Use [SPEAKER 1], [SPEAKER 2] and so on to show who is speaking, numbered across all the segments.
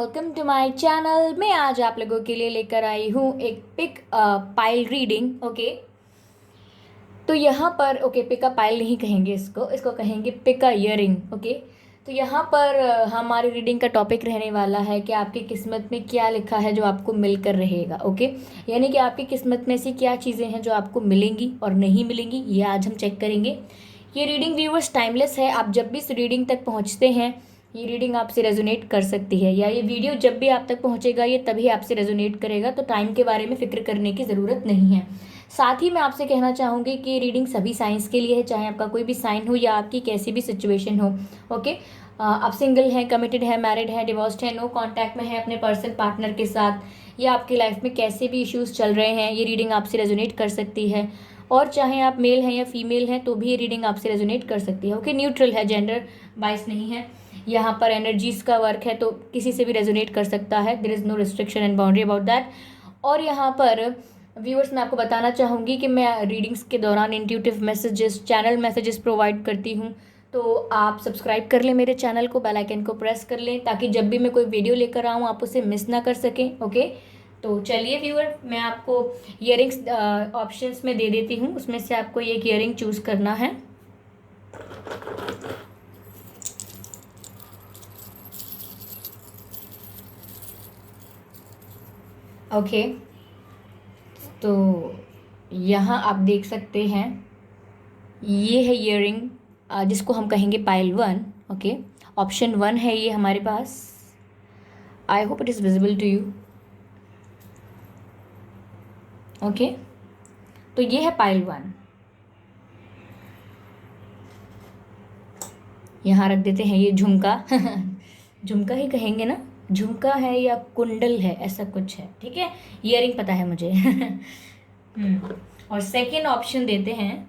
[SPEAKER 1] Welcome to my channel. मैं आज आप लोगों के लिए लेकर आई हूँ एक पिक पाइल रीडिंग। ओके, तो यहाँ पर पिक अ पाइल नहीं कहेंगे, इसको कहेंगे पिक अ ईयरिंग। ओके, तो यहाँ पर हमारी रीडिंग का टॉपिक रहने वाला है कि आपकी किस्मत में क्या लिखा है जो आपको मिलकर रहेगा। ओके, यानी कि आपकी किस्मत में ऐसी क्या चीज़ें हैं जो आपको मिलेंगी और नहीं मिलेंगी, ये आज हम चेक करेंगे। ये रीडिंग व्यूअर्स टाइमलेस है। आप जब भी इस रीडिंग तक पहुँचते हैं ये रीडिंग आपसे रेजोनेट कर सकती है, या ये वीडियो जब भी आप तक पहुंचेगा ये तभी आपसे रेजोनेट करेगा, तो टाइम के बारे में फिक्र करने की ज़रूरत नहीं है। साथ ही मैं आपसे कहना चाहूँगी कि ये रीडिंग सभी साइंस के लिए है, चाहे आपका कोई भी साइन हो या आपकी कैसी भी सिचुएशन हो। ओके, आप सिंगल हैं, कमिटेड है, मैरिड है, डिवोर्स्ड है, नो कॉन्टैक्ट में है अपने पर्सन पार्टनर के साथ, या आपकी लाइफ में कैसे भी इश्यूज़ चल रहे हैं, ये रीडिंग आपसे रेजोनेट कर सकती है। और चाहे आप मेल हैं या फीमेल हैं तो भी ये रीडिंग आपसे रेजोनेट कर सकती है। ओके, न्यूट्रल है, जेंडर बाइस नहीं है। यहाँ पर एनर्जीज का वर्क है तो किसी से भी रेजोनेट कर सकता है। There is no restriction and boundary about that. और यहाँ पर व्यूअर्स मैं आपको बताना चाहूँगी कि मैं रीडिंग्स के दौरान intuitive messages, channel messages provide करती हूँ, तो आप सब्सक्राइब कर लें मेरे चैनल को, बेल आइकन को प्रेस कर लें ताकि जब भी मैं कोई वीडियो लेकर आऊँ आप उसे मिस ना कर सकें। ओके, तो चलिए व्यूअर, मैं आपको ईयरिंग्स ऑप्शंस में दे देती हूँ, उसमें से आपको एक ईयरिंग चूज़ करना है। ओके, तो यहाँ आप देख सकते हैं ये है ईयरिंग जिसको हम कहेंगे पाइल 1। ओके, ऑप्शन 1 है ये हमारे पास। I hope it is visible to you. Okay, तो ये है पाइल 1। यहाँ रख देते हैं ये झुमका झुमका ही कहेंगे ना, झुमका है या कुंडल है, ऐसा कुछ है। ठीक है, ईयरिंग पता है मुझे और सेकेंड ऑप्शन देते हैं,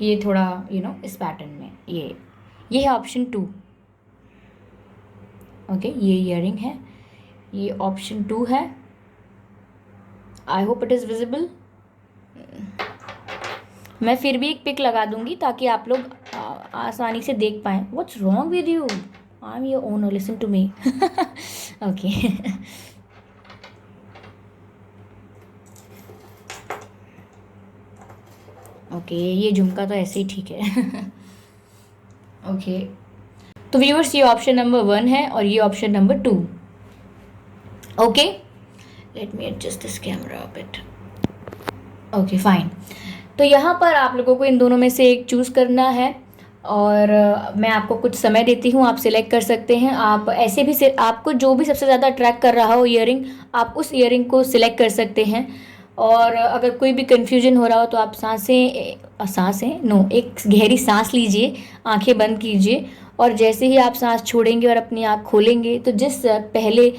[SPEAKER 1] ये थोड़ा इस पैटर्न में, ये है ऑप्शन 2। ओके, ये ईयरिंग है, ये ऑप्शन 2 है। आई होप इट इज़ विजिबल। मैं फिर भी एक पिक लगा दूंगी ताकि आप लोग आसानी से देख पाएँ। What's wrong with you, I am your owner, listen to me. Okay okay, ये झुमका तो ऐसे ही ठीक है। ओके, तो व्यूअर्स ये ऑप्शन नंबर 1 है और ये option number 2। Okay, let me adjust this camera a bit. Okay fine, तो यहाँ पर आप लोगों को इन दोनों में से एक चूज़ करना है और मैं आपको कुछ समय देती हूँ, आप सिलेक्ट कर सकते हैं। आप ऐसे भी आपको जो भी सबसे ज़्यादा अट्रैक्ट कर रहा हो ईयरिंग, आप उस ईयरिंग को सिलेक्ट कर सकते हैं। और अगर कोई भी कन्फ्यूजन हो रहा हो तो आप एक गहरी सांस लीजिए, आंखें बंद कीजिए, और जैसे ही आप सांस छोड़ेंगे और अपनी आँख खोलेंगे तो जिस पहले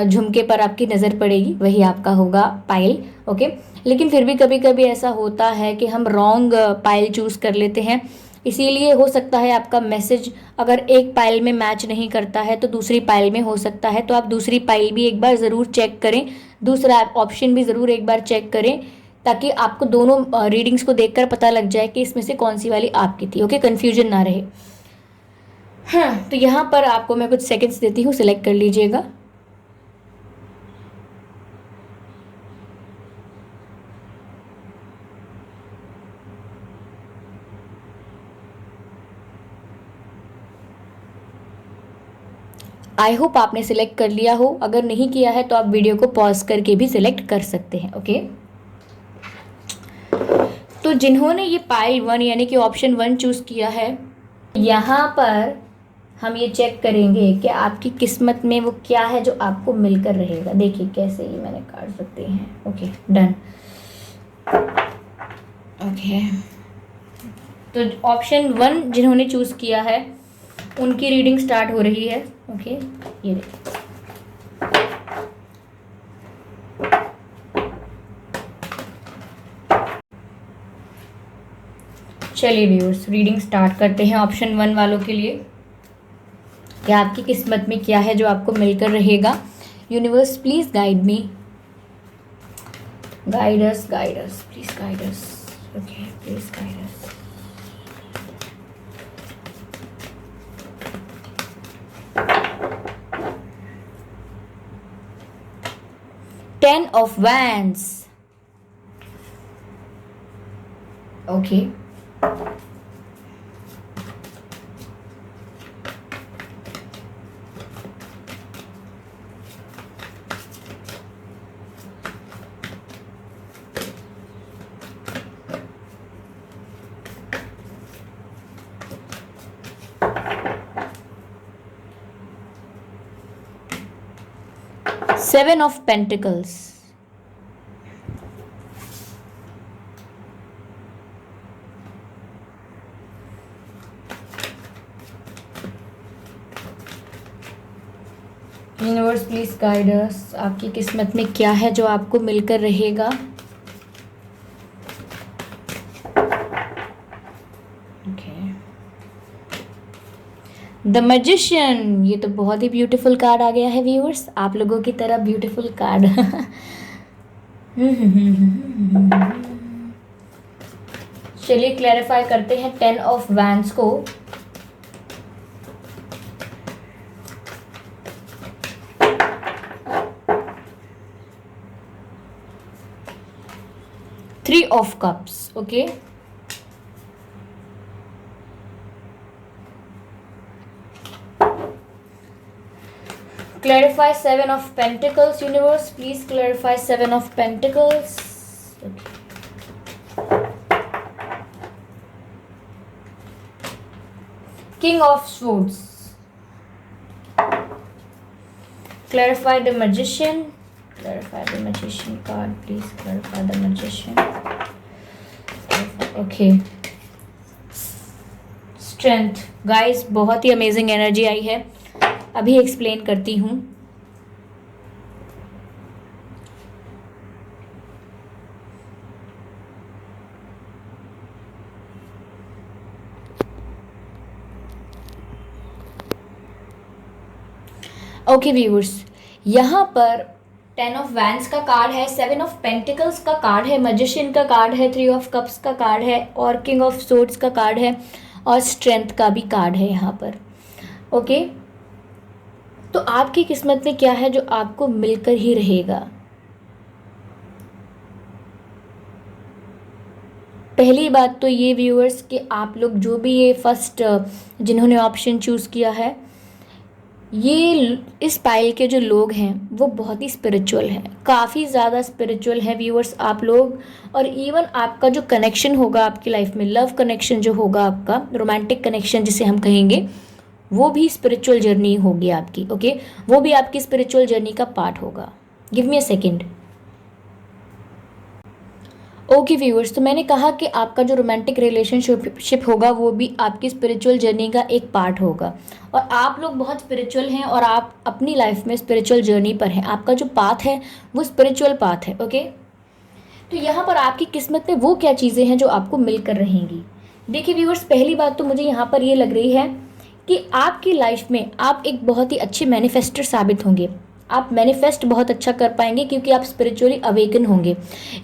[SPEAKER 1] झुमके पर आपकी नज़र पड़ेगी वही आपका होगा पाइल। ओके, लेकिन फिर भी कभी कभी ऐसा होता है कि हम रॉन्ग पाइल चूज़ कर लेते हैं, इसीलिए हो सकता है आपका मैसेज अगर एक पाइल में मैच नहीं करता है तो दूसरी पाइल में हो सकता है, तो आप दूसरी पाइल भी एक बार ज़रूर चेक करें, दूसरा ऑप्शन भी ज़रूर एक बार चेक करें ताकि आपको दोनों रीडिंग्स को देखकर पता लग जाए कि इसमें से कौन सी वाली आपकी थी। ओके, कन्फ्यूजन ना रहे। हाँ, तो यहाँ पर आपको मैं कुछ सेकंड्स देती हूँ, सिलेक्ट कर लीजिएगा। आई होप आपने सिलेक्ट कर लिया हो, अगर नहीं किया है तो आप वीडियो को पॉज करके भी सिलेक्ट कर सकते हैं। ओके, तो जिन्होंने ये पाइल 1 यानी कि ऑप्शन 1 चूज़ किया है, यहाँ पर हम ये चेक करेंगे कि आपकी किस्मत में वो क्या है जो आपको मिलकर रहेगा। देखिए कैसे ये मैंने काट सकते हैं। Okay done. ओके, तो ऑप्शन 1 जिन्होंने चूज़ किया है उनकी रीडिंग स्टार्ट हो रही है। ओके, ये देखिए, चलिए व्यूअर्स रीडिंग स्टार्ट करते हैं ऑप्शन 1 वालों के लिए कि आपकी किस्मत में क्या है जो आपको मिलकर रहेगा। Universe please guide me, guide us, please guide us. Okay, please guide us. 10 of Wands. Okay. Seven of Pentacles. Universe please guide अस, आपकी किस्मत में क्या है जो आपको मिलकर रहेगा। द मैजिशियन, ये तो बहुत ही ब्यूटीफुल कार्ड आ गया है व्यूअर्स, आप लोगों की तरह ब्यूटीफुल कार्ड। चलिए क्लैरिफाई करते हैं 10 ऑफ वैंड्स को। Three of cups, okay. Clarify Seven of Pentacles, universe. Please clarify Seven of Pentacles. Okay. King of Swords. Clarify the Magician. Clarify the Magician card. Please clarify the Magician. Okay. Strength. Guys, बहुत ही amazing energy आई है, अभी explain करती हूँ। Okay viewers, यहाँ पर 10 of wands का card है, 7 of pentacles का कार्ड है, मैजिशियन का कार्ड है, 3 ऑफ कप्स का कार्ड है और किंग ऑफ सोर्ड्स का कार्ड है और स्ट्रेंथ का भी कार्ड है यहाँ पर। ओके, तो आपकी किस्मत में क्या है जो आपको मिलकर ही रहेगा। पहली बात तो ये व्यूअर्स कि आप लोग जो भी ये फर्स्ट जिन्होंने ऑप्शन चूज़ किया है, ये इस पाइल के जो लोग हैं वो बहुत ही स्पिरिचुअल हैं, काफ़ी ज़्यादा स्पिरिचुअल है व्यूअर्स आप लोग। और इवन आपका जो कनेक्शन होगा आपकी लाइफ में, लव कनेक्शन जो होगा आपका, रोमांटिक कनेक्शन जिसे हम कहेंगे, वो भी स्पिरिचुअल जर्नी होगी आपकी। ओके, वो भी आपकी स्पिरिचुअल जर्नी का पार्ट होगा। Give me a second. Okay viewers, तो मैंने कहा कि आपका जो रोमांटिक रिलेशनशिप होगा वो भी आपकी स्पिरिचुअल जर्नी का एक पार्ट होगा। और आप लोग बहुत स्पिरिचुअल हैं और आप अपनी लाइफ में स्पिरिचुअल जर्नी पर हैं, आपका जो पाथ है वो स्पिरिचुअल पाथ है। ओके, तो यहाँ पर आपकी किस्मत में वो क्या चीज़ें हैं जो आपको मिलकर रहेंगी। देखिए व्यूअर्स, पहली बात तो मुझे यहाँ पर ये लग रही है कि आपकी लाइफ में आप एक बहुत ही अच्छे मैनिफेस्टर साबित होंगे। आप मैनिफेस्ट बहुत अच्छा कर पाएंगे क्योंकि आप स्पिरिचुअली अवेकन होंगे।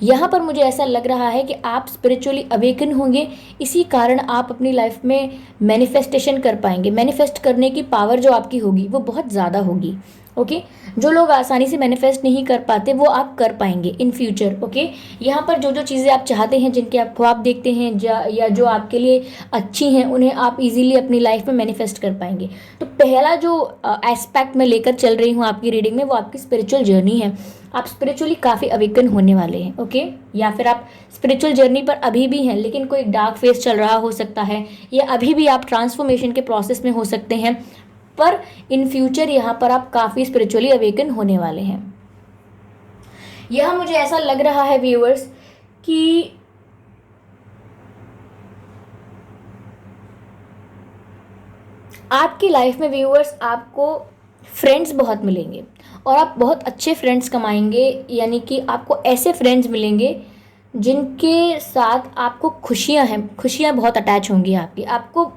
[SPEAKER 1] यहाँ पर मुझे ऐसा लग रहा है कि आप स्पिरिचुअली अवेकन होंगे, इसी कारण आप अपनी लाइफ में मैनिफेस्टेशन कर पाएंगे। मैनिफेस्ट करने की पावर जो आपकी होगी वो बहुत ज़्यादा होगी। ओके, जो लोग आसानी से मैनिफेस्ट नहीं कर पाते वो आप कर पाएंगे इन फ्यूचर। ओके, यहाँ पर जो जो चीज़ें आप चाहते हैं, जिनके आप ख्वाब देखते हैं या जो आपके लिए अच्छी हैं, उन्हें आप इजीली अपनी लाइफ में मैनिफेस्ट कर पाएंगे। तो पहला जो एस्पेक्ट मैं लेकर चल रही हूँ आपकी रीडिंग में, वो आपकी स्पिरिचुअल जर्नी है। आप स्पिरिचुअली काफ़ी अवेकन होने वाले हैं। ओके, या फिर आप स्पिरिचुअल जर्नी पर अभी भी हैं लेकिन कोई डार्क फेज चल रहा हो सकता है, या अभी भी आप ट्रांसफॉर्मेशन के प्रोसेस में हो सकते हैं, पर इन फ्यूचर यहाँ पर आप काफ़ी स्पिरिचुअली अवेकन होने वाले हैं। यह मुझे ऐसा लग रहा है व्यूअर्स कि आपकी लाइफ में व्यूअर्स आपको फ्रेंड्स बहुत मिलेंगे और आप बहुत अच्छे फ्रेंड्स कमाएंगे। यानी कि आपको ऐसे फ्रेंड्स मिलेंगे जिनके साथ आपको खुशियाँ बहुत अटैच होंगी आपको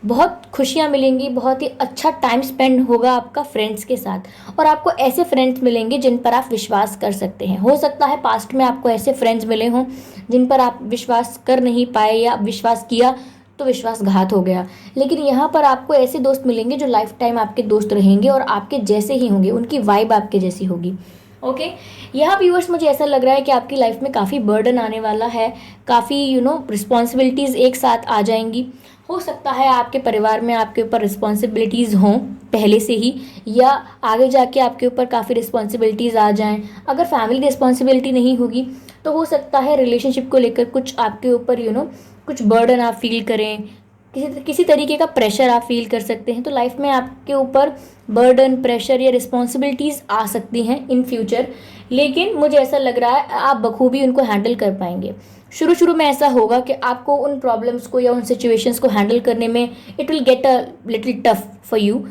[SPEAKER 1] बहुत खुशियाँ मिलेंगी, बहुत ही अच्छा टाइम स्पेंड होगा आपका फ्रेंड्स के साथ। और आपको ऐसे फ्रेंड्स मिलेंगे जिन पर आप विश्वास कर सकते हैं। हो सकता है पास्ट में आपको ऐसे फ्रेंड्स मिले हों जिन पर आप विश्वास कर नहीं पाए, या विश्वास किया तो विश्वासघात हो गया, लेकिन यहाँ पर आपको ऐसे दोस्त मिलेंगे जो लाइफ टाइम आपके दोस्त रहेंगे और आपके जैसे ही होंगे, उनकी वाइब आपके जैसी होगी। ओके। यहाँ व्यूअर्स मुझे ऐसा लग रहा है कि आपकी लाइफ में काफ़ी बर्डन आने वाला है, काफ़ी रिस्पॉन्सिबिलिटीज़ एक साथ आ जाएंगी। हो सकता है आपके परिवार में आपके ऊपर रिस्पॉन्सिबिलिटीज़ हों पहले से ही, या आगे जाके आपके ऊपर काफ़ी रिस्पॉन्सिबिलिटीज़ आ जाएं। अगर फैमिली रिस्पॉन्सिबिलिटी नहीं होगी तो हो सकता है रिलेशनशिप को लेकर कुछ आपके ऊपर कुछ बर्डन आप फील करें, किसी तरीके का प्रेशर आप फील कर सकते हैं। तो लाइफ में आपके ऊपर बर्डन, प्रेशर या रिस्पॉन्सिबिलिटीज़ आ सकती हैं इन फ्यूचर, लेकिन मुझे ऐसा लग रहा है आप बखूबी उनको हैंडल कर पाएंगे। शुरू शुरू में ऐसा होगा कि आपको उन प्रॉब्लम्स को या उन सिचुएशंस को हैंडल करने में it will get a little tough for you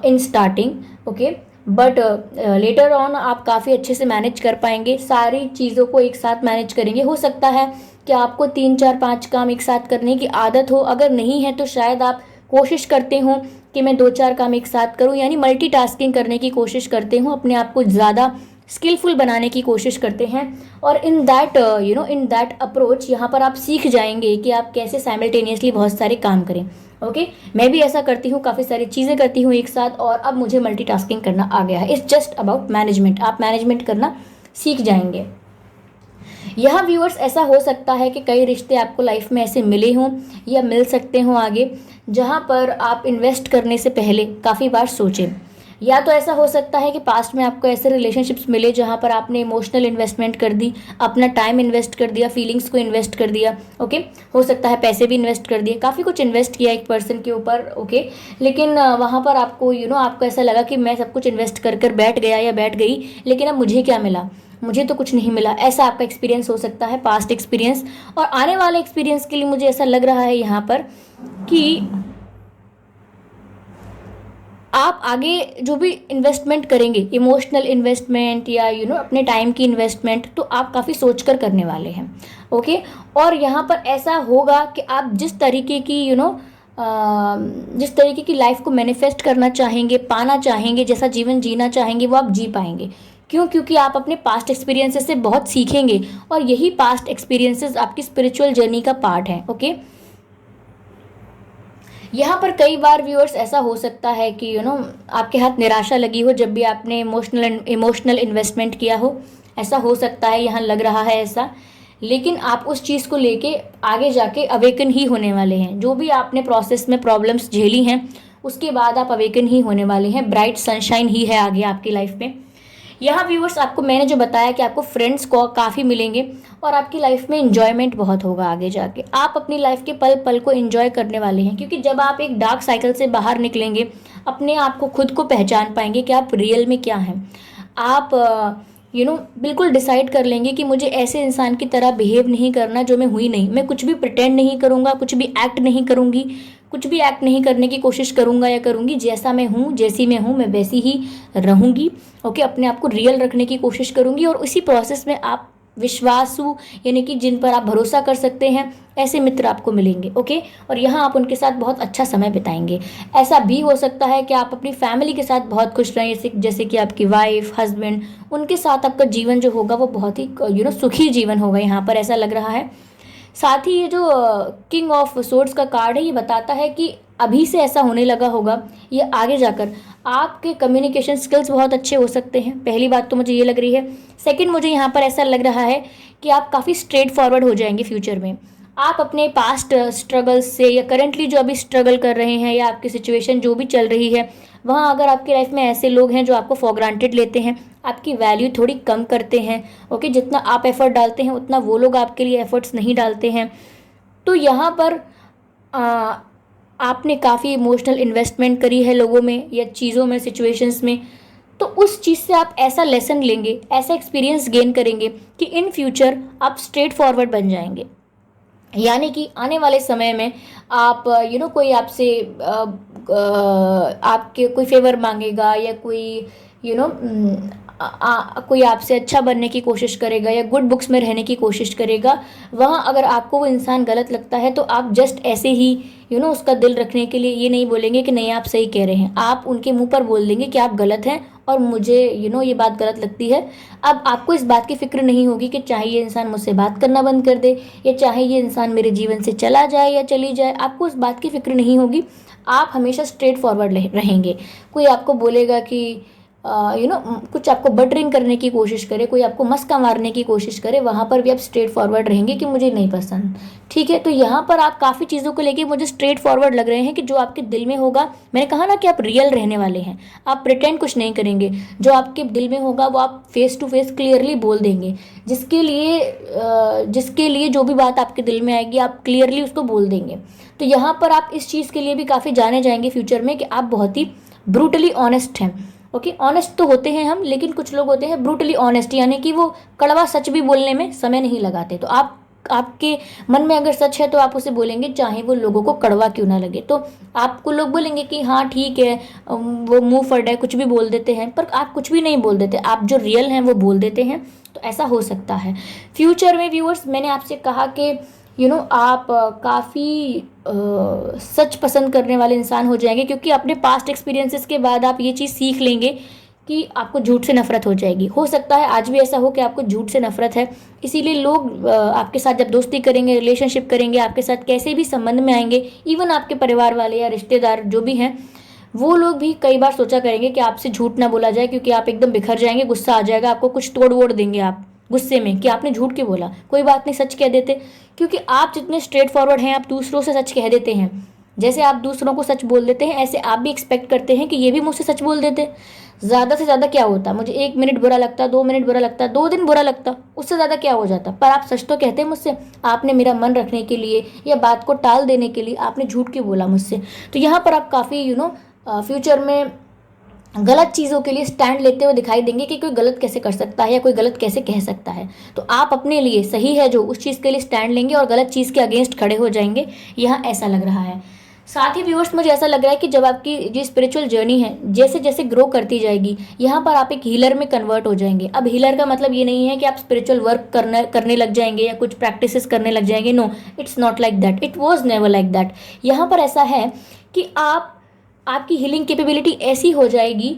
[SPEAKER 1] in starting, okay, but later on आप काफ़ी अच्छे से मैनेज कर पाएंगे, सारी चीज़ों को एक साथ मैनेज करेंगे। हो सकता है कि आपको 3 4 5 काम एक साथ करने की आदत हो, अगर नहीं है तो शायद आप कोशिश करते हो कि मैं 2 4 काम एक साथ करूं, यानी मल्टीटास्किंग करने की कोशिश करते हो, अपने आप को ज़्यादा स्किलफुल बनाने की कोशिश करते हैं। और इन दैट अप्रोच यहाँ पर आप सीख जाएंगे कि आप कैसे साइमल्टेनियसली बहुत सारे काम करें। ओके, मैं भी ऐसा करती हूँ, काफ़ी सारी चीज़ें करती हूँ एक साथ, और अब मुझे मल्टीटास्किंग करना आ गया है। इट्स जस्ट अबाउट मैनेजमेंट, आप मैनेजमेंट करना सीख जाएंगे। यह व्यूअर्स ऐसा हो सकता है कि कई रिश्ते आपको लाइफ में ऐसे मिले हों या मिल सकते हों आगे, जहां पर आप इन्वेस्ट करने से पहले काफ़ी बार सोचें। या तो ऐसा हो सकता है कि पास्ट में आपको ऐसे रिलेशनशिप्स मिले जहां पर आपने इमोशनल इन्वेस्टमेंट कर दी, अपना टाइम इन्वेस्ट कर दिया, फीलिंग्स को इन्वेस्ट कर दिया, ओके। हो सकता है पैसे भी इन्वेस्ट कर दिए, काफ़ी कुछ इन्वेस्ट किया एक पर्सन के ऊपर, ओके। लेकिन वहाँ पर आपको आपको ऐसा लगा कि मैं सब कुछ इन्वेस्ट कर कर बैठ गया या बैठ गई, लेकिन अब मुझे क्या मिला, मुझे तो कुछ नहीं मिला। ऐसा आपका एक्सपीरियंस हो सकता है, पास्ट एक्सपीरियंस। और आने वाले एक्सपीरियंस के लिए मुझे ऐसा लग रहा है यहाँ पर कि आप आगे जो भी इन्वेस्टमेंट करेंगे, इमोशनल इन्वेस्टमेंट या अपने टाइम की इन्वेस्टमेंट, तो आप काफ़ी सोच कर करने वाले हैं, ओके। और यहाँ पर ऐसा होगा कि आप जिस तरीके की जिस तरीके की लाइफ को मैनिफेस्ट करना चाहेंगे, पाना चाहेंगे, जैसा जीवन जीना चाहेंगे, वो आप जी पाएंगे। क्यों? क्योंकि आप अपने पास्ट एक्सपीरियंसेस से बहुत सीखेंगे, और यही पास्ट एक्सपीरियंसेस आपकी स्पिरिचुअल जर्नी का पार्ट है, ओके। यहाँ पर कई बार व्यूअर्स ऐसा हो सकता है कि आपके हाथ निराशा लगी हो जब भी आपने इमोशनल इन्वेस्टमेंट किया हो, ऐसा हो सकता है, यहाँ लग रहा है ऐसा। लेकिन आप उस चीज़ को लेके आगे जाके अवेकन ही होने वाले हैं। जो भी आपने प्रोसेस में प्रॉब्लम्स झेली हैं, उसके बाद आप अवेकन ही होने वाले हैं। ब्राइट सनशाइन ही है आगे आपकी लाइफ में। यहाँ व्यूअर्स आपको मैंने जो बताया कि आपको फ्रेंड्स को काफ़ी मिलेंगे, और आपकी लाइफ में इन्जॉयमेंट बहुत होगा आगे जाके। आप अपनी लाइफ के पल पल को इन्जॉय करने वाले हैं, क्योंकि जब आप एक डार्क साइकिल से बाहर निकलेंगे, अपने आप को, खुद को पहचान पाएंगे कि आप रियल में क्या हैं। आप बिल्कुल डिसाइड कर लेंगे कि मुझे ऐसे इंसान की तरह बिहेव नहीं करना जो मैं हुई नहीं। मैं कुछ भी प्रिटेंड नहीं करूँगा, कुछ भी एक्ट नहीं करूँगी, कुछ भी एक्ट नहीं करने की कोशिश करूँगा या करूँगी। जैसा मैं हूँ, जैसी मैं हूँ, मैं वैसी ही रहूँगी, ओके। अपने आप को रियल रखने की कोशिश करूँगी, और उसी प्रोसेस में आप विश्वासु, यानी कि जिन पर आप भरोसा कर सकते हैं, ऐसे मित्र आपको मिलेंगे, ओके। और यहाँ आप उनके साथ बहुत अच्छा समय बिताएंगे। ऐसा भी हो सकता है कि आप अपनी फैमिली के साथ बहुत खुश रहें, जैसे कि आपकी वाइफ, हस्बैंड, उनके साथ आपका जीवन जो होगा वो बहुत ही सुखी जीवन होगा, यहाँ पर ऐसा लग रहा है। साथ ही ये जो किंग ऑफ सोर्ड्स का कार्ड है, ये बताता है कि अभी से ऐसा होने लगा होगा, ये आगे जाकर आपके कम्युनिकेशन स्किल्स बहुत अच्छे हो सकते हैं। पहली बात तो मुझे ये लग रही है। सेकंड, मुझे यहाँ पर ऐसा लग रहा है कि आप काफ़ी स्ट्रेट फॉरवर्ड हो जाएंगे फ्यूचर में। आप अपने पास्ट स्ट्रगल्स से, या करेंटली जो अभी स्ट्रगल कर रहे हैं, या आपकी सिचुएशन जो भी चल रही है, वहाँ अगर आपकी लाइफ में ऐसे लोग हैं जो आपको फॉर ग्रांटेड लेते हैं, आपकी वैल्यू थोड़ी कम करते हैं, ओके, जितना आप एफर्ट डालते हैं उतना वो लोग आपके लिए एफर्ट्स नहीं डालते हैं, तो यहाँ पर आपने काफ़ी इमोशनल इन्वेस्टमेंट करी है लोगों में या चीज़ों में, सिचुएशंस में, तो उस चीज़ से आप ऐसा लेसन लेंगे, ऐसा एक्सपीरियंस गेन करेंगे कि इन फ्यूचर आप स्ट्रेट फॉरवर्ड बन जाएंगे। यानी कि आने वाले समय में आप कोई आपसे आपके कोई फेवर मांगेगा, या कोई कोई आपसे अच्छा बनने की कोशिश करेगा, या गुड बुक्स में रहने की कोशिश करेगा, वहाँ अगर आपको वो इंसान गलत लगता है, तो आप जस्ट ऐसे ही उसका दिल रखने के लिए ये नहीं बोलेंगे कि नहीं आप सही कह रहे हैं, आप उनके मुंह पर बोल देंगे कि आप गलत हैं और मुझे ये बात गलत लगती है। अब आपको इस बात की फिक्र नहीं होगी कि चाहे ये इंसान मुझसे बात करना बंद कर दे, या चाहे ये इंसान मेरे जीवन से चला जाए या चली जाए, आपको इस बात की फिक्र नहीं होगी। आप हमेशा स्ट्रेट फॉरवर्ड रहेंगे। कोई आपको बोलेगा कि कुछ आपको बटरिंग करने की कोशिश करे, कोई आपको मस्का मारने की कोशिश करे, वहाँ पर भी आप स्ट्रेट फॉरवर्ड रहेंगे कि मुझे नहीं पसंद। ठीक है, तो यहाँ पर आप काफ़ी चीज़ों को लेके मुझे स्ट्रेट फॉरवर्ड लग रहे हैं कि जो आपके दिल में होगा, मैंने कहा ना कि आप रियल रहने वाले हैं, आप प्रिटेंड कुछ नहीं करेंगे, जो आपके दिल में होगा वो आप फेस टू फेस क्लियरली बोल देंगे, जिसके लिए जो भी बात आपके दिल में आएगी आप क्लियरली उसको बोल देंगे। तो यहाँ पर आप इस चीज़ के लिए भी काफ़ी जाने जाएंगे फ्यूचर में कि आप बहुत ही ब्रूटली ऑनेस्ट हैं। ओके, ऑनेस्ट तो होते हैं हम, लेकिन कुछ लोग होते हैं ब्रूटली ऑनेस्ट, यानी कि वो कड़वा सच भी बोलने में समय नहीं लगाते। तो आपके मन में अगर सच है तो आप उसे बोलेंगे, चाहे वो लोगों को कड़वा क्यों ना लगे। तो आपको लोग बोलेंगे कि हाँ ठीक है, वो मुंह फट है, कुछ भी बोल देते हैं, पर आप कुछ भी नहीं बोल देते, आप जो रियल हैं वो बोल देते हैं। तो ऐसा हो सकता है फ्यूचर में। व्यूअर्स, मैंने आपसे कहा कि आप काफ़ी सच पसंद करने वाले इंसान हो जाएंगे, क्योंकि अपने पास्ट एक्सपीरियंसेस के बाद आप ये चीज़ सीख लेंगे कि आपको झूठ से नफरत हो जाएगी। हो सकता है आज भी ऐसा हो कि आपको झूठ से नफरत है, इसीलिए लोग आपके साथ जब दोस्ती करेंगे, रिलेशनशिप करेंगे, आपके साथ कैसे भी संबंध में आएंगे, इवन आपके परिवार वाले या रिश्तेदार जो भी हैं, वो लोग भी कई बार सोचा करेंगे कि आपसे झूठ ना बोला जाए, क्योंकि आप एकदम बिखर जाएंगे, गुस्सा आ जाएगा, आपको कुछ तोड़ वोड़ देंगे आप गुस्से में कि आपने झूठ क्यों बोला। कोई बात नहीं, सच कह देते, क्योंकि आप जितने स्ट्रेट फॉरवर्ड हैं, आप दूसरों से सच कह देते हैं। जैसे आप दूसरों को सच बोल देते हैं, ऐसे आप भी एक्सपेक्ट करते हैं कि ये भी मुझसे सच बोल देते। ज़्यादा से ज़्यादा क्या होता, मुझे 1 मिनट बुरा लगता, 2 मिनट बुरा लगता, 2 दिन बुरा लगता, उससे ज़्यादा क्या हो जाता, पर आप सच तो कहते हैं मुझसे। आपने मेरा मन रखने के लिए या बात को टाल देने के लिए आपने झूठ क्यों बोला मुझसे। तो यहाँ पर आप काफ़ी फ्यूचर में गलत चीज़ों के लिए स्टैंड लेते हुए दिखाई देंगे कि कोई गलत कैसे कर सकता है या कोई गलत कैसे कह सकता है। तो आप अपने लिए सही है जो, उस चीज़ के लिए स्टैंड लेंगे और गलत चीज़ के अगेंस्ट खड़े हो जाएंगे। यहाँ ऐसा लग रहा है। साथ ही व्यूअर्स, मुझे ऐसा लग रहा है कि जब आपकी जो स्पिरिचुअल जर्नी है जैसे जैसे ग्रो करती जाएगी, यहाँ पर आप एक हीलर में कन्वर्ट हो जाएंगे। अब हीलर का मतलब ये नहीं है कि आप स्पिरिचुअल वर्क करने लग जाएंगे या कुछ प्रैक्टिसेस करने लग जाएंगे। No, it's not like that, it was never like that. यहाँ पर ऐसा है कि आपकी हीलिंग कैपेबिलिटी ऐसी हो जाएगी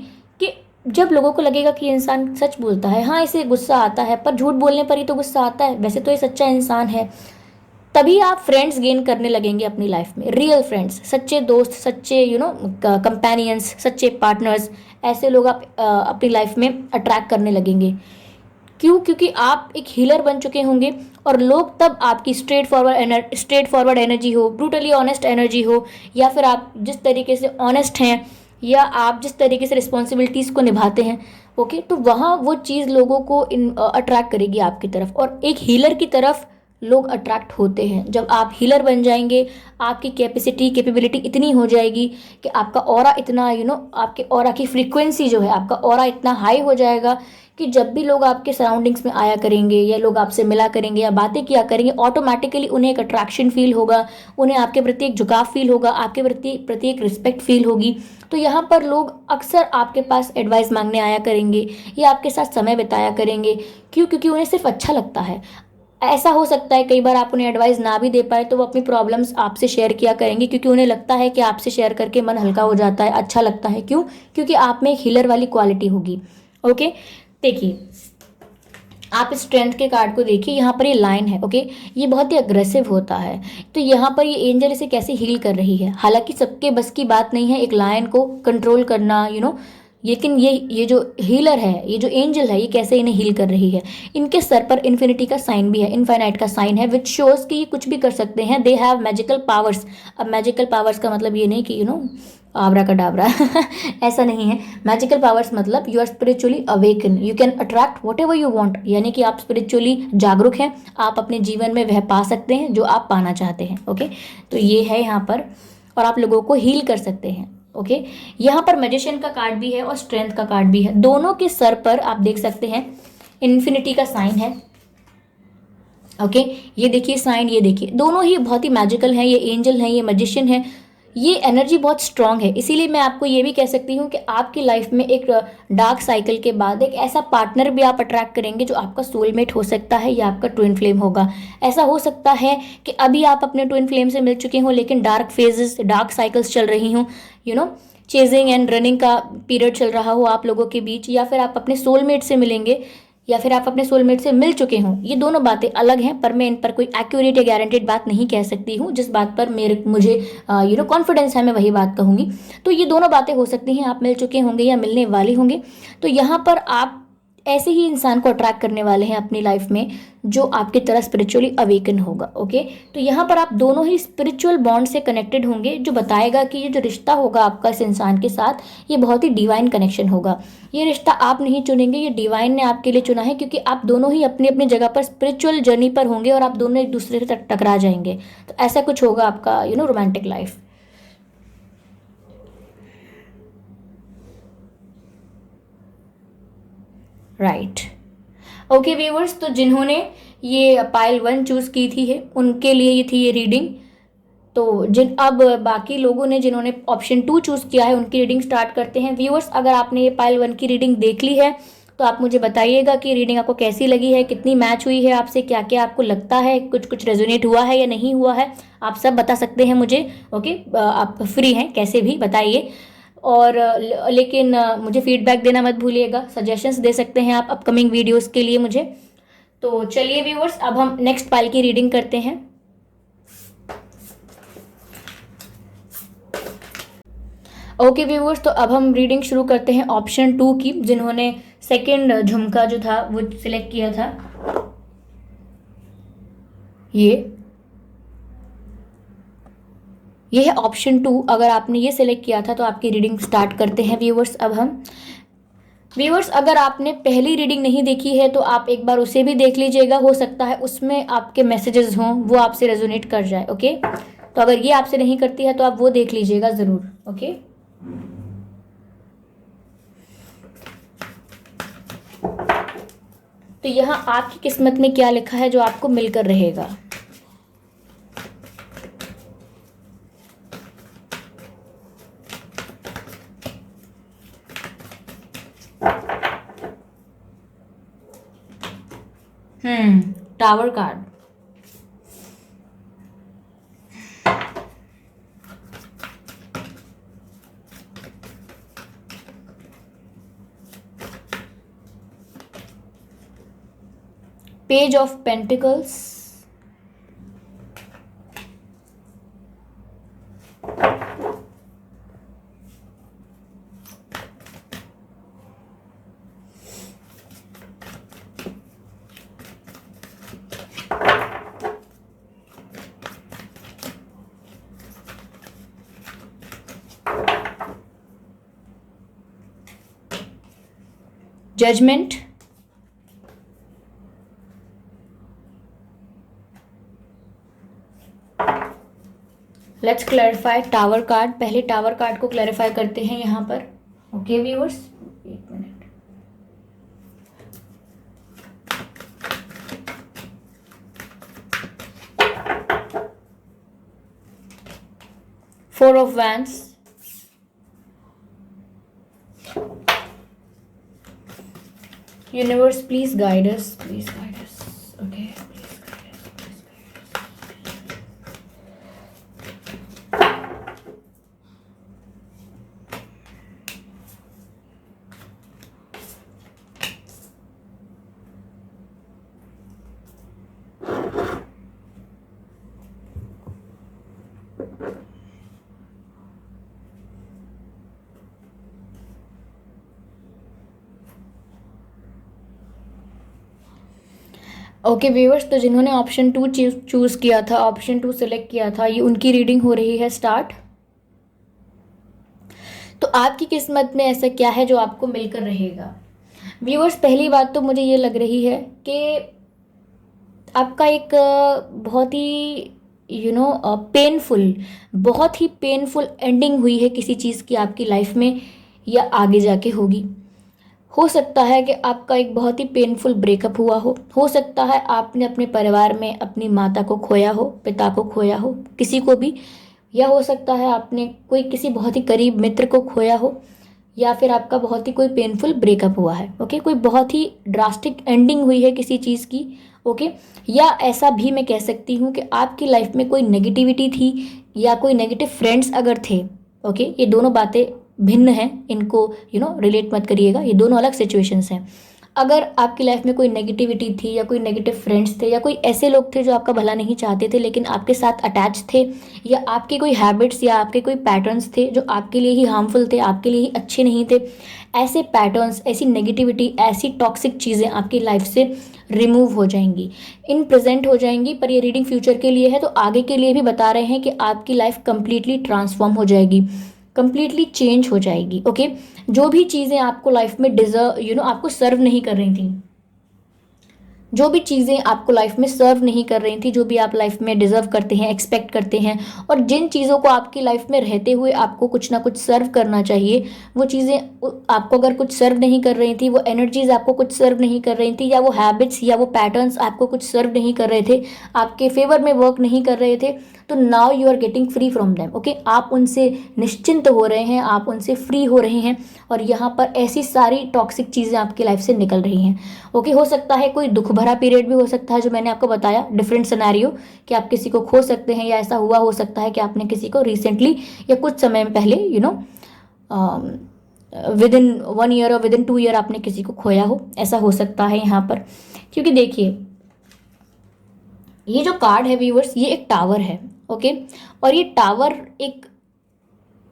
[SPEAKER 1] कि जब लोगों को लगेगा कि इंसान सच बोलता है, हाँ इसे गुस्सा आता है, पर झूठ बोलने पर ही तो गुस्सा आता है, वैसे तो ये सच्चा इंसान है, तभी आप फ्रेंड्स गेन करने लगेंगे अपनी लाइफ में। रियल फ्रेंड्स, सच्चे दोस्त, सच्चे कंपेनियंस, सच्चे पार्टनर्स, ऐसे लोग आप अपनी लाइफ में अट्रैक्ट करने लगेंगे। क्यों? क्योंकि आप एक हीलर बन चुके होंगे और लोग तब आपकी स्ट्रेट फॉरवर्ड एनर्जी हो, ब्रूटली ऑनेस्ट एनर्जी हो, या फिर आप जिस तरीके से ऑनेस्ट हैं या आप जिस तरीके से रिस्पॉन्सिबिलिटीज़ को निभाते हैं, ओके, तो वहाँ वो चीज़ लोगों को अट्रैक्ट करेगी आपकी तरफ। और एक हीलर की तरफ लोग अट्रैक्ट होते हैं। जब आप हीलर बन जाएंगे, आपकी कैपेबिलिटी इतनी हो जाएगी कि आपका ऑरा इतना आपके ऑरा की फ्रीक्वेंसी जो है, आपका ऑरा इतना हाई हो जाएगा कि जब भी लोग आपके सराउंडिंग्स में आया करेंगे या लोग आपसे मिला करेंगे या बातें किया करेंगे, ऑटोमेटिकली उन्हें एक अट्रैक्शन फील होगा, उन्हें आपके प्रति एक झुकाव फील होगा, आपके प्रति एक रिस्पेक्ट फील होगी। तो यहाँ पर लोग अक्सर आपके पास एडवाइस मांगने आया करेंगे या आपके साथ समय बिताया करेंगे। क्यों? क्योंकि उन्हें सिर्फ अच्छा लगता है। ऐसा हो सकता है कई बार आप उन्हें एडवाइस ना भी दे पाए तो वो अपनी प्रॉब्लम्स आपसे शेयर किया करेंगे, क्योंकि उन्हें लगता है कि आपसे शेयर करके मन हल्का हो जाता है, अच्छा लगता है। क्यों? क्योंकि आप में एक हीलर वाली क्वालिटी होगी। ओके, देखिए आप इस स्ट्रेंथ के कार्ड को देखिए, यहाँ पर ये लाइन है। ओके, ये बहुत ही अग्रेसिव होता है। तो यहाँ पर ये एंजल इसे कैसे हील कर रही है। हालांकि सबके बस की बात नहीं है एक लायन को कंट्रोल करना, लेकिन ये जो हीलर है, ये जो एंजल है, ये कैसे इन्हें हील कर रही है। इनके सर पर इन्फिनिटी का साइन भी है, इनफाइनाइट का साइन है, विच शोज कि ये कुछ भी कर सकते हैं। They have magical powers. अब मैजिकल पावर्स का मतलब ये नहीं कि आबरा का डाबरा ऐसा नहीं है। मैजिकल पावर्स मतलब you are spiritually awaken, you can attract whatever you want, यानी कि आप स्पिरिचुअली जागरूक हैं, आप अपने जीवन में वह पा सकते हैं जो आप पाना चाहते हैं। ओके, तो ये है यहाँ पर, और आप लोगों को हील कर सकते हैं। ओके, यहाँ पर मैजिशियन का कार्ड भी है और स्ट्रेंथ का कार्ड भी है। दोनों के सर पर आप देख सकते हैं इन्फिनिटी का साइन है। ओके, ये देखिए साइन, ये देखिए, दोनों ही बहुत ही मैजिकल हैं। ये एंजल है, ये मैजिशियन है, ये एनर्जी बहुत स्ट्रांग है। इसीलिए मैं आपको ये भी कह सकती हूँ कि आपकी लाइफ में एक डार्क साइकिल के बाद एक ऐसा पार्टनर भी आप अट्रैक्ट करेंगे जो आपका सोलमेट हो सकता है या आपका ट्विन फ्लेम होगा। ऐसा हो सकता है कि अभी आप अपने ट्विन फ्लेम से मिल चुके हों, लेकिन डार्क फेजेस, डार्क साइकिल्स चल रही हों, चेजिंग एंड रनिंग का पीरियड चल रहा हो आप लोगों के बीच, या फिर आप अपने सोलमेट से मिलेंगे या फिर आप अपने सोलमेट से मिल चुके हों, ये दोनों बातें अलग हैं, पर मैं इन पर कोई एक्यूरेट या गारंटेड बात नहीं कह सकती हूँ। जिस बात पर मुझे कॉन्फिडेंस है, मैं वही बात कहूँगी। तो ये दोनों बातें हो सकती हैं, आप मिल चुके होंगे या मिलने वाले होंगे। तो यहाँ पर आप ऐसे ही इंसान को अट्रैक्ट करने वाले हैं अपनी लाइफ में जो आपकी तरह स्पिरिचुअली अवेकन होगा। ओके, तो यहाँ पर आप दोनों ही स्पिरिचुअल बॉन्ड से कनेक्टेड होंगे, जो बताएगा कि ये जो रिश्ता होगा आपका इस इंसान के साथ, ये बहुत ही डिवाइन कनेक्शन होगा। ये रिश्ता आप नहीं चुनेंगे, ये डिवाइन ने आपके लिए चुना है, क्योंकि आप दोनों ही अपनी अपनी जगह पर स्पिरिचुअल जर्नी पर होंगे और आप दोनों एक दूसरे से टकरा जाएंगे। तो ऐसा कुछ होगा आपका romantic life. Right, okay viewers, तो जिन्होंने ये पाइल 1 चूज़ की थी है, उनके लिए ये थी ये रीडिंग। तो अब बाकी लोगों ने जिन्होंने ऑप्शन 2 चूज़ किया है, उनकी रीडिंग स्टार्ट करते हैं। व्यूवर्स, अगर आपने ये पाइल 1 की रीडिंग देख ली है तो आप मुझे बताइएगा कि रीडिंग आपको कैसी लगी है, कितनी मैच हुई है आपसे, क्या क्या आपको लगता है, कुछ कुछ रेजोनेट हुआ है या नहीं हुआ है, आप सब बता सकते हैं मुझे। ओके, आप फ्री हैं, कैसे भी बताइए। और लेकिन मुझे फीडबैक देना मत भूलिएगा, सजेशंस दे सकते हैं आप अपकमिंग वीडियोस के लिए मुझे। तो चलिए व्यूवर्स, अब हम नेक्स्ट पाइल की रीडिंग करते हैं। ओके व्यूवर्स, तो अब हम रीडिंग शुरू करते हैं ऑप्शन 2 की, जिन्होंने सेकंड झुमका जो था वो सिलेक्ट किया था। ये है ऑप्शन 2। अगर आपने ये सिलेक्ट किया था तो आपकी रीडिंग स्टार्ट करते हैं व्यूवर्स। अब हम व्यूवर्स, अगर आपने पहली रीडिंग नहीं देखी है तो आप एक बार उसे भी देख लीजिएगा, हो सकता है उसमें आपके मैसेजेस हों, वो आपसे रेजोनेट कर जाए। ओके, तो अगर ये आपसे नहीं करती है तो आप वो देख लीजिएगा ज़रूर। ओके, तो यहाँ आपकी किस्मत में क्या लिखा है जो आपको मिलकर रहेगा। Tower card. Page of pentacles. Judgement. Let's clarify tower card. पहले टावर कार्ड को क्लैरिफाई करते हैं यहाँ पर। ओके व्यूअर्स, एक minute. Four of wands. Universe please guide us, please guide us. Okay, okay viewers, तो जिन्होंने ऑप्शन 2 चूज़ किया था, ऑप्शन 2 सेलेक्ट किया था, ये उनकी रीडिंग हो रही है स्टार्ट। तो आपकी किस्मत में ऐसा क्या है जो आपको मिलकर रहेगा। व्यूअर्स, पहली बात तो मुझे ये लग रही है कि आपका एक बहुत ही बहुत ही पेनफुल एंडिंग हुई है किसी चीज़ की आपकी लाइफ में, या आगे जाके होगी। हो सकता है कि आपका एक बहुत ही पेनफुल ब्रेकअप हुआ हो सकता है आपने अपने परिवार में अपनी माता को खोया हो, पिता को खोया हो, किसी को भी, या हो सकता है आपने कोई किसी बहुत ही करीब मित्र को खोया हो, या फिर आपका बहुत ही कोई पेनफुल ब्रेकअप हुआ है। ओके, कोई बहुत ही ड्रास्टिक एंडिंग हुई है किसी चीज़ की। ओके, या ऐसा भी मैं कह सकती हूँ कि आपकी लाइफ में कोई नेगेटिविटी थी या कोई नेगेटिव फ्रेंड्स अगर थे। ओके, ये दोनों बातें भिन्न हैं, इनको रिलेट मत करिएगा, ये दोनों अलग सिचुएशंस हैं। अगर आपकी लाइफ में कोई नेगेटिविटी थी या कोई नेगेटिव फ्रेंड्स थे या कोई ऐसे लोग थे जो आपका भला नहीं चाहते थे लेकिन आपके साथ अटैच थे, या आपके कोई हैबिट्स या आपके कोई पैटर्न्स थे जो आपके लिए ही हार्मफुल थे, आपके लिए ही अच्छे नहीं थे, ऐसे पैटर्न्स, ऐसी नेगेटिविटी, ऐसी टॉक्सिक चीज़ें आपकी लाइफ से रिमूव हो जाएंगी, इन प्रेजेंट हो जाएंगी। पर ये रीडिंग फ्यूचर के लिए है, तो आगे के लिए भी बता रहे हैं कि आपकी लाइफ कंप्लीटली ट्रांसफॉर्म हो जाएगी, कंप्लीटली चेंज हो जाएगी। ओके, जो भी चीज़ें आपको लाइफ में डिजर्व आपको सर्व नहीं कर रही थी, जो भी चीज़ें आपको लाइफ में सर्व नहीं कर रही थी, जो भी आप लाइफ में डिजर्व करते हैं, एक्सपेक्ट करते हैं, और जिन चीज़ों को आपकी लाइफ में रहते हुए आपको कुछ ना कुछ सर्व करना चाहिए, वो चीज़ें आपको अगर कुछ सर्व नहीं कर रही थी, वो एनर्जीज आपको कुछ सर्व नहीं कर रही थी, या वो हैबिट्स या वो पैटर्न्स आपको कुछ सर्व नहीं कर रहे थे, आपके फेवर में वर्क नहीं कर रहे थे, तो now you are getting free from them. Okay, आप उनसे निश्चिंत हो रहे हैं, आप उनसे फ्री हो रहे हैं, और यहाँ पर ऐसी सारी टॉक्सिक चीज़ें आपकी लाइफ से निकल रही हैं। ओके, हो सकता है कोई दुख भरा पीरियड भी हो सकता है, जो मैंने आपको बताया डिफरेंट सिनेरियो, कि आप किसी को खो सकते हैं, या ऐसा हुआ हो सकता है कि आपने किसी को रिसेंटली या कुछ समय पहले विद इन 1 ईयर और विद इन 2 ईयर आपने किसी को खोया हो, ऐसा हो सकता है यहाँ पर। क्योंकि देखिए, ये जो कार्ड है व्यूअर्स, ये एक टावर है। ओके, और ये टावर एक,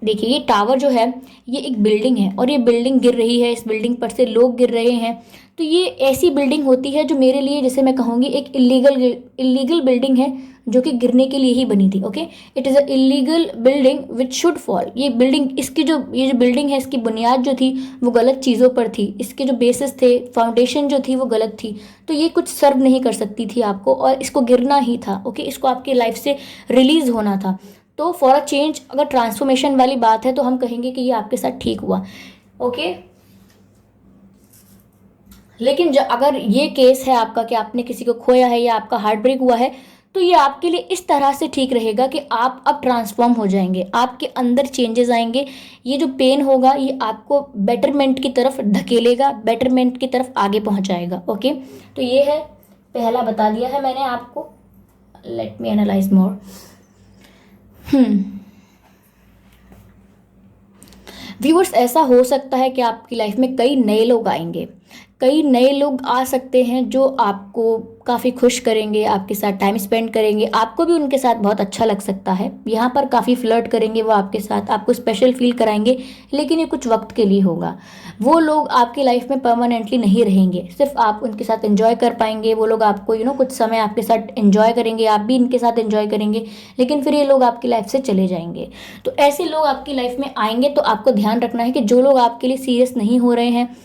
[SPEAKER 1] देखिए ये टावर जो है ये एक बिल्डिंग है, और ये बिल्डिंग गिर रही है, इस बिल्डिंग पर से लोग गिर रहे हैं। तो ये ऐसी बिल्डिंग होती है जो मेरे लिए, जैसे मैं कहूँगी, एक इलीगल बिल्डिंग है, जो कि गिरने के लिए ही बनी थी। Okay, it is a illegal building which should fall. ये बिल्डिंग, ये जो बिल्डिंग है, इसकी बुनियाद जो थी वो गलत चीज़ों पर थी, इसके जो बेसिस थे, फाउंडेशन जो थी वो गलत थी, तो ये कुछ सर्व नहीं कर सकती थी आपको, और इसको गिरना ही था। ओके, इसको आपकी लाइफ से रिलीज होना था। तो फॉर अ चेंज, अगर ट्रांसफॉर्मेशन वाली बात है तो हम कहेंगे कि ये आपके साथ ठीक हुआ। ओके, लेकिन अगर ये केस है आपका कि आपने किसी को खोया है या आपका हार्ट ब्रेक हुआ है, तो ये आपके लिए इस तरह से ठीक रहेगा कि आप अब ट्रांसफॉर्म हो जाएंगे, आपके अंदर चेंजेस आएंगे। ये जो पेन होगा ये आपको बेटरमेंट की तरफ धकेलेगा, बेटरमेंट की तरफ आगे पहुंचाएगा। ओके, तो ये है, पहला बता दिया है मैंने आपको। लेट मी एनालाइज मोर। व्यूअर्स, ऐसा हो सकता है कि आपकी लाइफ में कई नए लोग आएंगे, कई नए लोग आ सकते हैं जो आपको काफ़ी खुश करेंगे, आपके साथ टाइम स्पेंड करेंगे, आपको भी उनके साथ बहुत अच्छा लग सकता है। यहाँ पर काफ़ी फ्लर्ट करेंगे वो आपके साथ, आपको स्पेशल फील कराएंगे, लेकिन ये कुछ वक्त के लिए होगा। वो लोग आपकी लाइफ में परमानेंटली नहीं रहेंगे, सिर्फ आप उनके साथ एंजॉय कर पाएंगे। वो लोग आपको कुछ समय आपके साथ एंजॉय करेंगे, आप भी इनके साथ एंजॉय करेंगे, लेकिन फिर ये लोग आपकी लाइफ से चले जाएंगे। तो ऐसे लोग आपकी लाइफ में आएंगे, तो आपको ध्यान रखना है कि जो लोग आपके लिए सीरियस नहीं हो रहे हैं,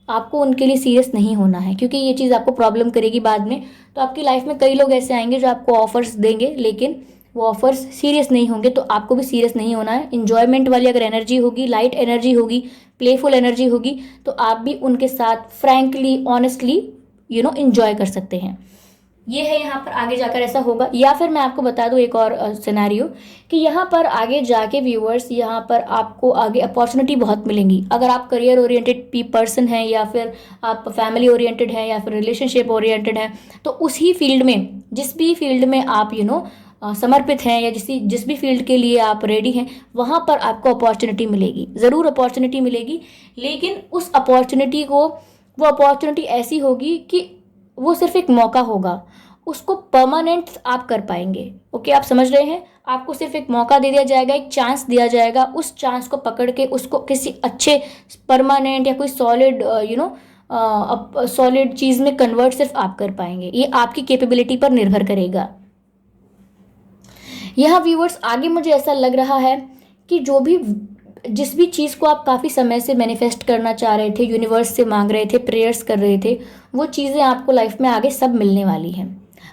[SPEAKER 1] आपको उनके लिए सीरियस नहीं होना है, क्योंकि ये चीज़ आपको प्रॉब्लम करेगी बाद में। तो आपकी लाइफ में कई लोग ऐसे आएंगे जो आपको ऑफर्स देंगे, लेकिन वो ऑफर्स सीरियस नहीं होंगे, तो आपको भी सीरियस नहीं होना है। इंजॉयमेंट वाली अगर एनर्जी होगी, लाइट एनर्जी होगी, प्लेफुल एनर्जी होगी, तो आप भी उनके साथ फ्रैंकली, ऑनेस्टली इंजॉय कर सकते हैं। ये है, यहाँ पर आगे जाकर ऐसा होगा। या फिर मैं आपको बता दूँ एक और सिनेरियो, कि यहाँ पर आगे जाके व्यूअर्स, यहाँ पर आपको आगे अपॉर्चुनिटी बहुत मिलेंगी। अगर आप करियर ओरिएंटेड पर्सन हैं, या फिर आप फैमिली ओरिएंटेड हैं, या फिर रिलेशनशिप ओरिएंटेड हैं, तो उसी फील्ड में, जिस भी फील्ड में आप समर्पित हैं, या जिस भी फील्ड के लिए आप रेडी हैं, वहाँ पर आपको अपॉर्चुनिटी मिलेगी, ज़रूर अपॉर्चुनिटी मिलेगी। लेकिन उस अपॉर्चुनिटी को, वो अपॉर्चुनिटी ऐसी होगी कि वो सिर्फ एक मौका होगा, उसको परमानेंट आप कर पाएंगे। ओके, आप समझ रहे हैं? आपको सिर्फ एक मौका दे दिया जाएगा, एक चांस दिया जाएगा, उस चांस को पकड़ के उसको किसी अच्छे परमानेंट या कोई सॉलिड सॉलिड चीज़ में कन्वर्ट सिर्फ आप कर पाएंगे। ये आपकी कैपेबिलिटी पर निर्भर करेगा। यहाँ व्यूअर्स, आगे मुझे ऐसा लग रहा है कि जिस भी चीज़ को आप काफ़ी समय से मैनिफेस्ट करना चाह रहे थे, यूनिवर्स से मांग रहे थे, प्रेयर्स कर रहे थे, वो चीज़ें आपको लाइफ में आगे सब मिलने वाली हैं।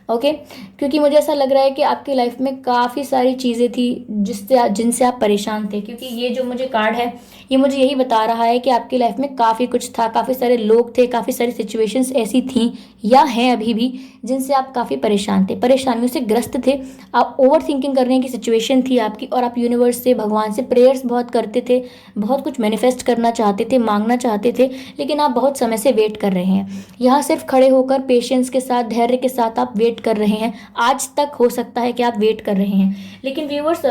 [SPEAKER 1] ओके, क्योंकि मुझे ऐसा लग रहा है कि आपकी लाइफ में काफ़ी सारी चीज़ें थी जिनसे आप परेशान थे। क्योंकि ये जो मुझे कार्ड है, ये मुझे यही बता रहा है कि आपकी लाइफ में काफ़ी कुछ था, काफ़ी सारे लोग थे, काफ़ी सारी सिचुएशंस ऐसी थीं या हैं अभी भी, जिनसे आप काफ़ी परेशान थे, परेशानियों से ग्रस्त थे। आप ओवर थिंकिंग करने की सिचुएशन थी आपकी, और आप यूनिवर्स से, भगवान से प्रेयर्स बहुत करते थे, बहुत कुछ मैनिफेस्ट करना चाहते थे, मांगना चाहते थे, लेकिन आप बहुत समय से वेट कर रहे हैं। यहाँ सिर्फ खड़े होकर पेशेंस के साथ, धैर्य के साथ आप वेट वेट कर रहे हैं, आज तक हो सकता है कि आप वेट कर रहे हैं। लेकिन व्यूअर्स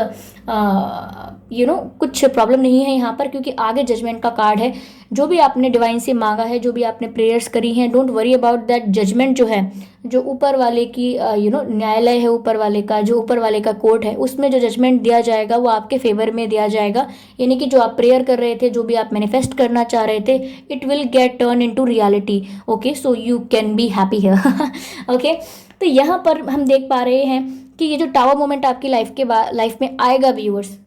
[SPEAKER 1] कुछ प्रॉब्लम नहीं है यहाँ पर, क्योंकि आगे जजमेंट का कार्ड है। जो भी आपने डिवाइन से मांगा है, जो भी आपने प्रेयर्स करी हैं, don't worry about that judgement जो है, जो ऊपर वाले की न्यायालय है, ऊपर वाले का जो ऊपर वाले का कोर्ट है, उसमें जो जजमेंट दिया जाएगा वो आपके फेवर में दिया जाएगा। यानी कि जो आप प्रेयर कर रहे थे, जो भी आप मैनिफेस्ट करना चाह रहे थे, it will get turn into reality. Okay, so you can be happy here. Okay, तो यहाँ पर हम देख पा रहे हैं कि ये जो टावर मोमेंट आपकी लाइफ में आएगा व्यूअर्स,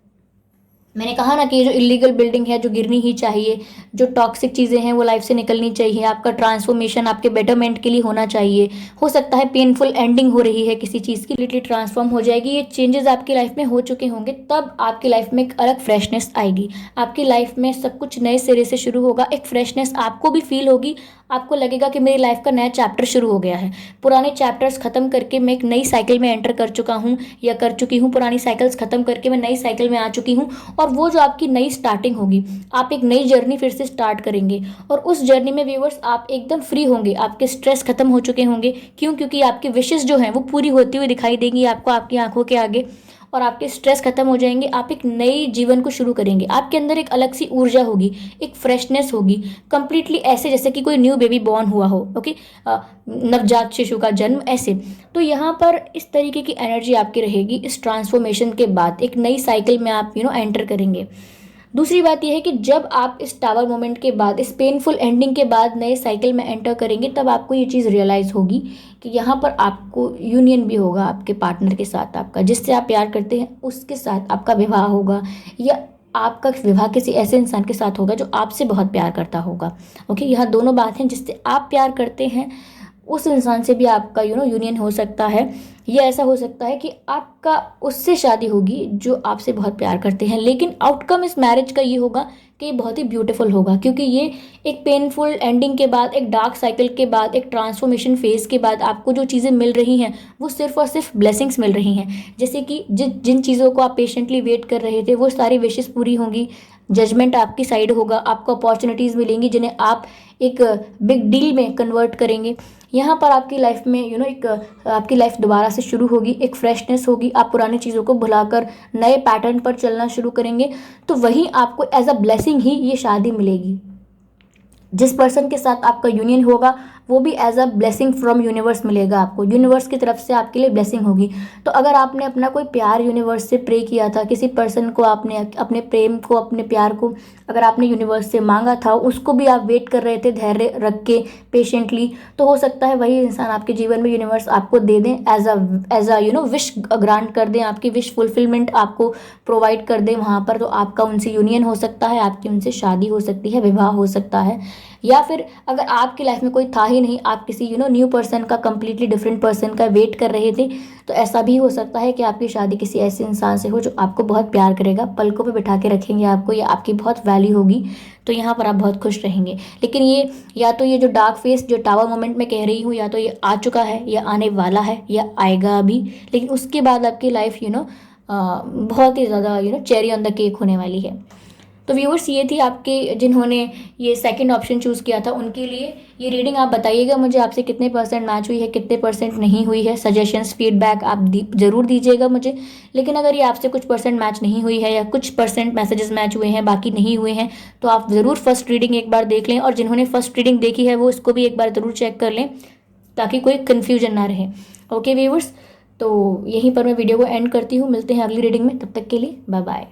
[SPEAKER 1] मैंने कहा ना कि ये जो इलीगल बिल्डिंग है जो गिरनी ही चाहिए, जो टॉक्सिक चीज़ें हैं वो लाइफ से निकलनी चाहिए, आपका ट्रांसफॉर्मेशन आपके बेटरमेंट के लिए होना चाहिए। हो सकता है पेनफुल एंडिंग हो रही है किसी चीज़ की, लिटरली ट्रांसफॉर्म हो जाएगी। ये चेंजेस आपकी लाइफ में हो चुके होंगे, तब आपकी लाइफ में एक अलग फ्रेशनेस आएगी। आपकी लाइफ में सब कुछ नए सिरे से शुरू होगा, एक फ्रेशनेस आपको भी फील होगी। आपको लगेगा कि मेरी लाइफ का नया चैप्टर शुरू हो गया है। पुराने चैप्टर्स खत्म करके मैं एक नई साइकिल में एंटर कर चुका हूँ या कर चुकी हूँ। पुरानी साइकिल्स खत्म करके मैं नई साइकिल में आ चुकी हूँ, और वो जो आपकी नई स्टार्टिंग होगी, आप एक नई जर्नी फिर से स्टार्ट करेंगे। और उस जर्नी में व्यूअर्स आप एकदम फ्री होंगे, आपके स्ट्रेस खत्म हो चुके होंगे। क्यों? क्योंकि आपकी विशेष जो हैं वो पूरी होती हुई दिखाई देंगी आपको आपकी आंखों के आगे, और आपके स्ट्रेस खत्म हो जाएंगे। आप एक नई जीवन को शुरू करेंगे। आपके अंदर एक अलग सी ऊर्जा होगी, एक फ्रेशनेस होगी, कंप्लीटली ऐसे जैसे कि कोई न्यू बेबी बॉर्न हुआ हो। ओके, नवजात शिशु का जन्म ऐसे। तो यहाँ पर इस तरीके की एनर्जी आपकी रहेगी। इस ट्रांसफॉर्मेशन के बाद एक नई साइकिल में आप एंटर करेंगे। दूसरी बात यह है कि जब आप इस टावर मोमेंट के बाद, इस पेनफुल एंडिंग के बाद नए साइकिल में एंटर करेंगे, तब आपको ये चीज़ रियलाइज़ होगी कि यहाँ पर आपको यूनियन भी होगा आपके पार्टनर के साथ। आपका जिससे आप प्यार करते हैं उसके साथ आपका विवाह होगा, या आपका विवाह किसी ऐसे इंसान के साथ होगा जो आपसे बहुत प्यार करता होगा। ओके, यहाँ दोनों बात हैं। जिससे आप प्यार करते हैं उस इंसान से भी आपका यूनियन हो सकता है। ये ऐसा हो सकता है कि आपका उससे शादी होगी जो आपसे बहुत प्यार करते हैं। लेकिन आउटकम इस मैरिज का ये होगा कि ये बहुत ही ब्यूटीफुल होगा, क्योंकि ये एक पेनफुल एंडिंग के बाद, एक डार्क साइकिल के बाद, एक ट्रांसफॉर्मेशन फेज के बाद आपको जो चीज़ें मिल रही हैं वो सिर्फ और सिर्फ ब्लेसिंग्स मिल रही हैं। जैसे कि जिन चीज़ों को आप पेशेंटली वेट कर रहे थे वो सारी विशेष पूरी होंगी, जजमेंट आपकी साइड होगा, आपको अपॉर्चुनिटीज़ मिलेंगी जिन्हें आप एक बिग डील में कन्वर्ट करेंगे। यहाँ पर आपकी लाइफ में एक आपकी लाइफ दोबारा से शुरू होगी, एक फ्रेशनेस होगी। आप पुरानी चीज़ों को भुलाकर नए पैटर्न पर चलना शुरू करेंगे। तो वहीं आपको एज अ ब्लेसिंग ही ये शादी मिलेगी। जिस पर्सन के साथ आपका यूनियन होगा वो भी as a blessing from universe मिलेगा आपको। यूनिवर्स की तरफ से आपके लिए ब्लेसिंग होगी। तो अगर आपने अपना कोई प्यार यूनिवर्स से प्रे किया था, किसी पर्सन को आपने अपने प्रेम को, अपने प्यार को अगर आपने यूनिवर्स से मांगा था, उसको भी आप वेट कर रहे थे धैर्य रख के, पेशेंटली, तो हो सकता है वही इंसान आपके जीवन में यूनिवर्स आपको दे दें, एज अ विश ग्रांट कर दें, आपकी विश फुलफिलमेंट आपको प्रोवाइड कर दें वहाँ पर। तो आपका उनसे यूनियन हो सकता है, आपकी उनसे शादी हो सकती है, विवाह हो सकता है। या फिर अगर आपकी लाइफ में कोई था ही नहीं, आप किसी न्यू पर्सन का, कंप्लीटली डिफरेंट पर्सन का वेट कर रहे थे, तो ऐसा भी हो सकता है कि आपकी शादी किसी ऐसे इंसान से हो जो आपको बहुत प्यार करेगा, पलकों पे बिठा के रखेंगे आपको, या आपकी बहुत वैल्यू होगी। तो यहाँ पर आप बहुत खुश रहेंगे। लेकिन ये या तो ये जो डार्क फेस, जो टावर मोमेंट में कह रही हूँ, या तो ये आ चुका है, या आने वाला है, या आएगा अभी। लेकिन उसके बाद आपकी लाइफ बहुत ही ज़्यादा चेरी ऑन द केक होने वाली है। तो व्यूअर्स, ये थी आपके जिन्होंने ये सेकंड ऑप्शन चूज़ किया था उनके लिए ये रीडिंग। आप बताइएगा मुझे आपसे कितने परसेंट मैच हुई है, कितने परसेंट नहीं हुई है। सजेशंस, फीडबैक आप ज़रूर दीजिएगा मुझे। लेकिन अगर ये आपसे कुछ परसेंट मैच नहीं हुई है, या कुछ परसेंट मैसेजेस मैच हुए हैं, बाकी नहीं हुए हैं, तो आप ज़रूर फर्स्ट रीडिंग एक बार देख लें। और जिन्होंने फर्स्ट रीडिंग देखी है वो इसको भी एक बार ज़रूर चेक कर लें, ताकि कोई कन्फ्यूजन ना रहे। ओके व्यूअर्स, तो यहीं पर मैं वीडियो को एंड करती हूँ। मिलते हैं अगली रीडिंग में, तब तक के लिए बाय बाय।